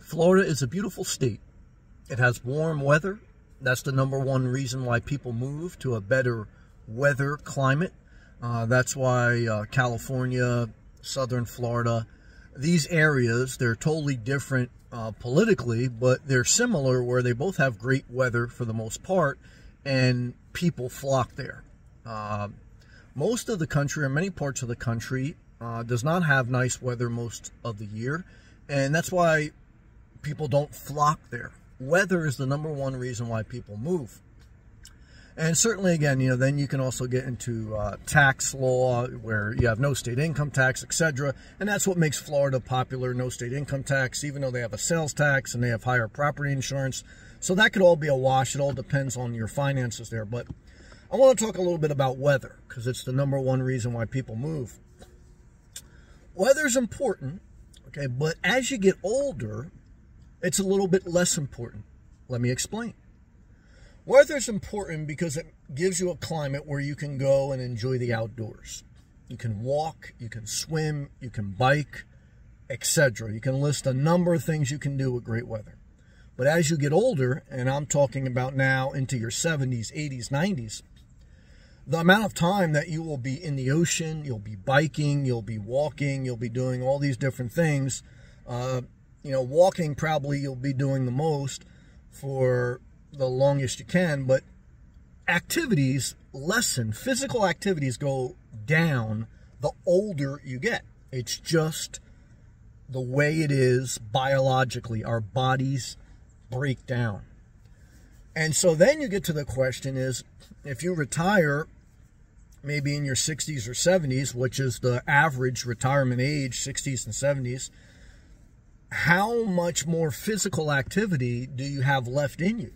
Florida is a beautiful state. It has warm weather. That's the #1 reason why people move to a better weather climate. That's why California, Southern Florida, these areas, they're totally different politically, but they're similar where they both have great weather for the most part, and people flock there. Most of the country, or many parts of the country, does not have nice weather most of the year, and that's why people don't flock there. Weather is the #1 reason why people move. And certainly, again, then you can also get into tax law, where you have no state income tax, etc. And that's what makes Florida popular, no state income tax, even though they have a sales tax and they have higher property insurance. So that could all be a wash. It all depends on your finances there. But I want to talk a little bit about weather, because it's the #1 reason why people move. Weather's important, okay, but as you get older, it's a little bit less important. Let me explain. Weather's important because it gives you a climate where you can go and enjoy the outdoors. You can walk, you can swim, you can bike, etc. You can list a number of things you can do with great weather. But as you get older, and I'm talking about now into your 70s, 80s, 90s, the amount of time that you will be in the ocean, you'll be biking, you'll be walking, you'll be doing all these different things. Walking probably you'll be doing the most for the longest you can, but activities lessen. Physical activities go down the older you get. It's just the way it is biologically. Our bodies break down. And so then you get to the question is, if you retire maybe in your 60s or 70s, which is the average retirement age, 60s and 70s, how much more physical activity do you have left in you?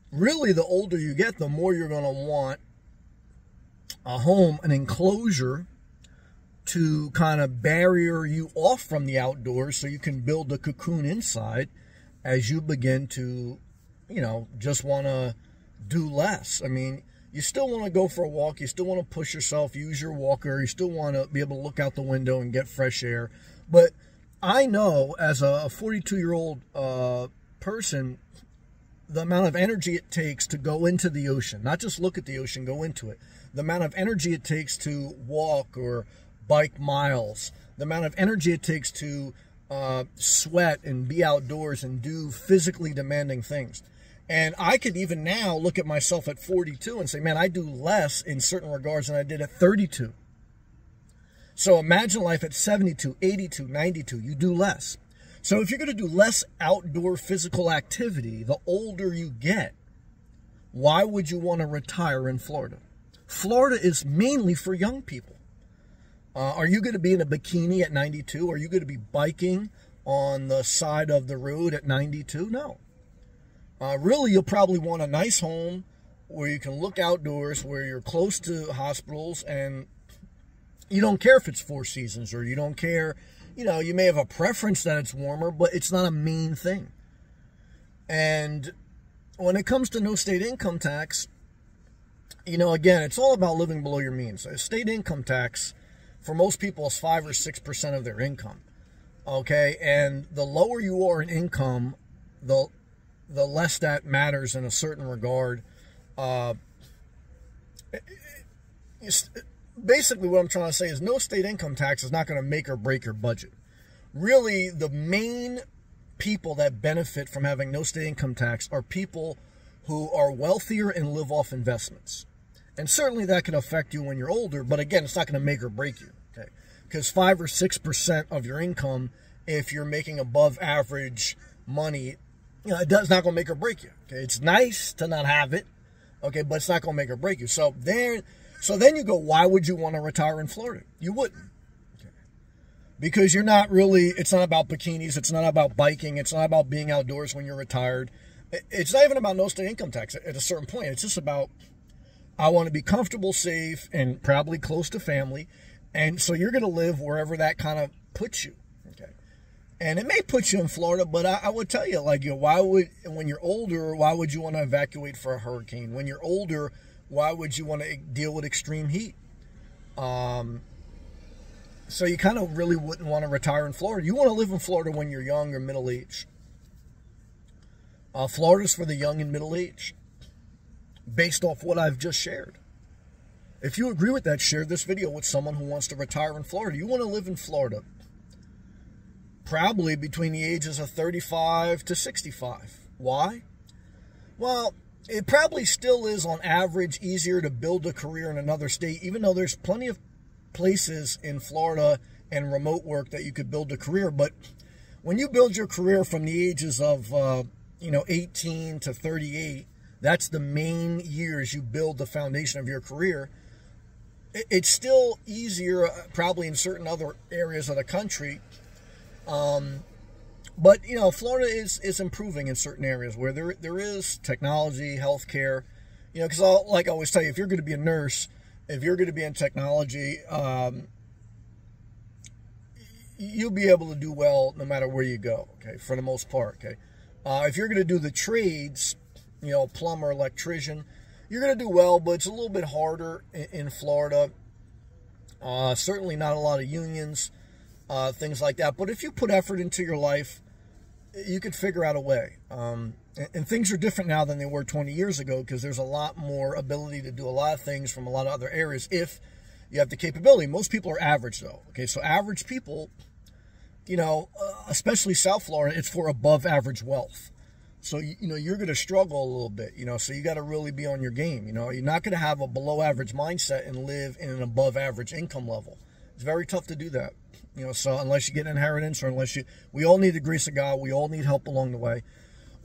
Really, the older you get, the more you're going to want a home, an enclosure to kind of barrier you off from the outdoors so you can build a cocoon inside as you begin to, just want to do less. I mean, you still want to go for a walk. You still want to push yourself, use your walker. You still want to be able to look out the window and get fresh air. But I know as a 42-year-old person, the amount of energy it takes to go into the ocean, not just look at the ocean, go into it. The amount of energy it takes to walk or bike miles. The amount of energy it takes to sweat and be outdoors and do physically demanding things. And I could even now look at myself at 42 and say, man, I do less in certain regards than I did at 32. So imagine life at 72, 82, 92. You do less. So if you're going to do less outdoor physical activity, the older you get, why would you want to retire in Florida? Florida is mainly for young people. Are you going to be in a bikini at 92? Are you going to be biking on the side of the road at 92? No. Really, you'll probably want a nice home where you can look outdoors, where you're close to hospitals, and you don't care if it's 4 seasons, or you don't care. You may have a preference that it's warmer, but it's not a main thing. And when it comes to no state income tax, again, it's all about living below your means. State income tax, for most people, is 5 or 6% of their income. Okay? And the lower you are in income, the less that matters in a certain regard. Basically, what I'm trying to say is no state income tax is not going to make or break your budget. Really, the main people that benefit from having no state income tax are people who are wealthier and live off investments. And certainly that can affect you when you're older, but again, it's not going to make or break you. Okay? Because 5 or 6% of your income, if you're making above average money, it's not going to make or break you. Okay? It's nice to not have it, okay, but it's not going to make or break you. So then you go, why would you want to retire in Florida? You wouldn't. Okay. Because you're not really, it's not about bikinis. It's not about biking. It's not about being outdoors when you're retired. It's not even about no state income tax at a certain point. It's just about, I want to be comfortable, safe, and probably close to family. And so you're going to live wherever that kind of puts you. Okay. And it may put you in Florida, but I would tell you, when you're older, why would you want to evacuate for a hurricane? When you're older, why would you want to deal with extreme heat? So you kind of really wouldn't want to retire in Florida. You want to live in Florida when you're young or middle-aged. Florida's for the young and middle-aged, based off what I've just shared. If you agree with that, share this video with someone who wants to retire in Florida. You want to live in Florida, probably between the ages of 35 to 65. Why? Well, it probably still is on average easier to build a career in another state, even though there's plenty of places in Florida and remote work that you could build a career. But when you build your career from the ages of 18 to 38, that's the main years you build the foundation of your career. It's still easier probably in certain other areas of the country. But, Florida is improving in certain areas where there is technology, healthcare, because like I always tell you, if you're going to be a nurse, if you're going to be in technology, you'll be able to do well no matter where you go, okay, for the most part, okay. If you're going to do the trades, plumber, electrician, you're going to do well, but it's a little bit harder in Florida. Certainly not a lot of unions, things like that. But if you put effort into your life, you could figure out a way. And things are different now than they were 20 years ago because there's a lot more ability to do a lot of things from a lot of other areas if you have the capability. Most people are average, though. Okay, so average people, especially South Florida, it's for above average wealth. So, you're going to struggle a little bit, so you got to really be on your game. You're not going to have a below average mindset and live in an above average income level. It's very tough to do that, so unless you get inheritance or we all need the grace of God. We all need help along the way.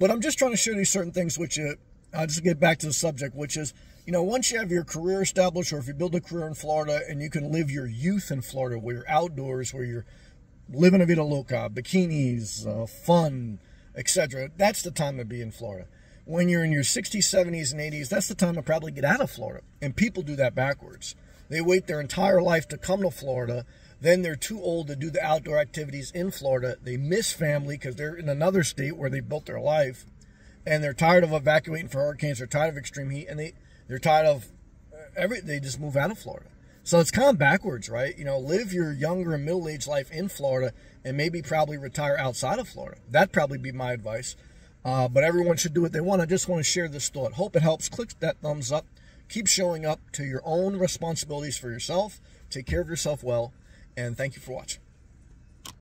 But I'm just trying to share these certain things with you. I'll just get back to the subject, which is, once you have your career established, or if you build a career in Florida and you can live your youth in Florida where you're outdoors, where you're living a vida loca, bikinis, fun, etc., that's the time to be in Florida. When you're in your 60s, 70s, and 80s, that's the time to probably get out of Florida. And people do that backwards. They wait their entire life to come to Florida. Then they're too old to do the outdoor activities in Florida. They miss family because they're in another state where they built their life. And they're tired of evacuating for hurricanes. They're tired of extreme heat. And they're tired of they just move out of Florida. So it's kind of backwards, right? Live your younger and middle-aged life in Florida and maybe probably retire outside of Florida. That'd probably be my advice. But everyone should do what they want. I just want to share this thought. Hope it helps. Click that thumbs up. Keep showing up to your own responsibilities for yourself. Take care of yourself well. And thank you for watching.